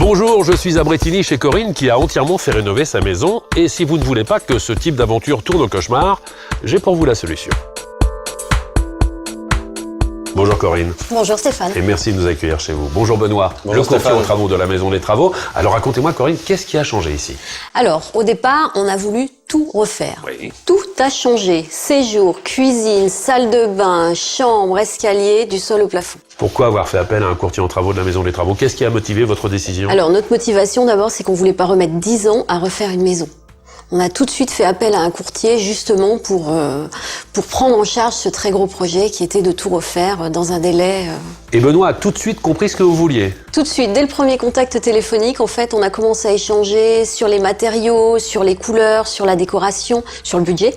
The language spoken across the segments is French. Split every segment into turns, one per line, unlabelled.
Bonjour, je suis à Bretigny chez Corinne qui a entièrement fait rénover sa maison. Et si vous ne voulez pas que ce type d'aventure tourne au cauchemar, j'ai pour vous la solution. Bonjour Corinne.
Bonjour Stéphane.
Et merci de nous accueillir chez vous. Bonjour Benoît,
Bonjour
le courtier
Stéphane.
aux travaux de la Maison des Travaux. Alors racontez-moi Corinne, qu'est-ce qui a changé ici?
Alors, au départ, on a voulu tout refaire.
Oui.
Tout a changé. Séjour, cuisine, salle de bain, chambre, escalier, du sol au plafond.
Pourquoi avoir fait appel à un courtier en travaux de la Maison des Travaux? Qu'est-ce qui a motivé votre décision?
Alors, notre motivation d'abord, c'est qu'on voulait pas remettre 10 ans à refaire une maison. On a tout de suite fait appel à un courtier justement pour prendre en charge ce très gros projet qui était de tout refaire dans un délai.
Et Benoît a tout de suite compris ce que vous vouliez.
Tout de suite, dès le premier contact téléphonique, en fait, on a commencé à échanger sur les matériaux, sur les couleurs, sur la décoration, sur le budget,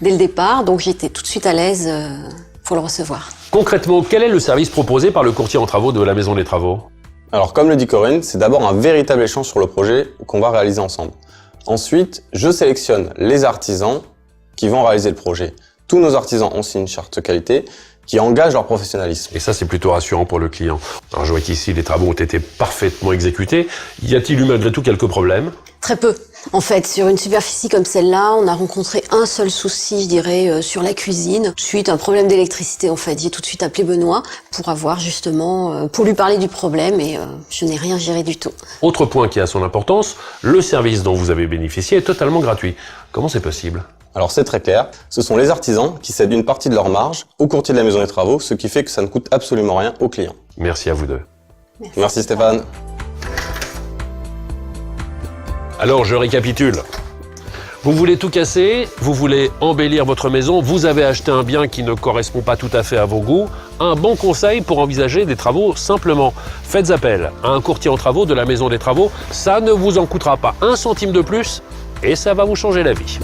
dès le départ. Donc j'étais tout de suite à l'aise pour le recevoir.
Concrètement, quel est le service proposé par le courtier en travaux de la Maison des Travaux?
Alors comme le dit Corinne, c'est d'abord un véritable échange sur le projet qu'on va réaliser ensemble. Ensuite, je sélectionne les artisans qui vont réaliser le projet. Tous nos artisans ont signé une charte qualité qui engage leur professionnalisme.
Et ça, c'est plutôt rassurant pour le client. Alors, je vois qu'ici, les travaux ont été parfaitement exécutés. Y a-t-il eu malgré tout quelques problèmes?
Très peu. En fait, sur une superficie comme celle-là, on a rencontré un seul souci, je dirais, sur la cuisine. Suite à un problème d'électricité, en fait. J'ai tout de suite appelé Benoît pour avoir justement, pour lui parler du problème et je n'ai rien géré du tout.
Autre point qui a son importance, le service dont vous avez bénéficié est totalement gratuit. Comment c'est possible?
Alors c'est très clair, ce sont les artisans qui cèdent une partie de leur marge au courtier de la Maison des Travaux, ce qui fait que ça ne coûte absolument rien aux clients.
Merci à vous deux.
Merci Stéphane.
Alors, je récapitule. Vous voulez tout casser, vous voulez embellir votre maison, vous avez acheté un bien qui ne correspond pas tout à fait à vos goûts. Un bon conseil pour envisager des travaux simplement. Faites appel à un courtier en travaux de la Maison des Travaux, ça ne vous en coûtera pas un centime de plus et ça va vous changer la vie.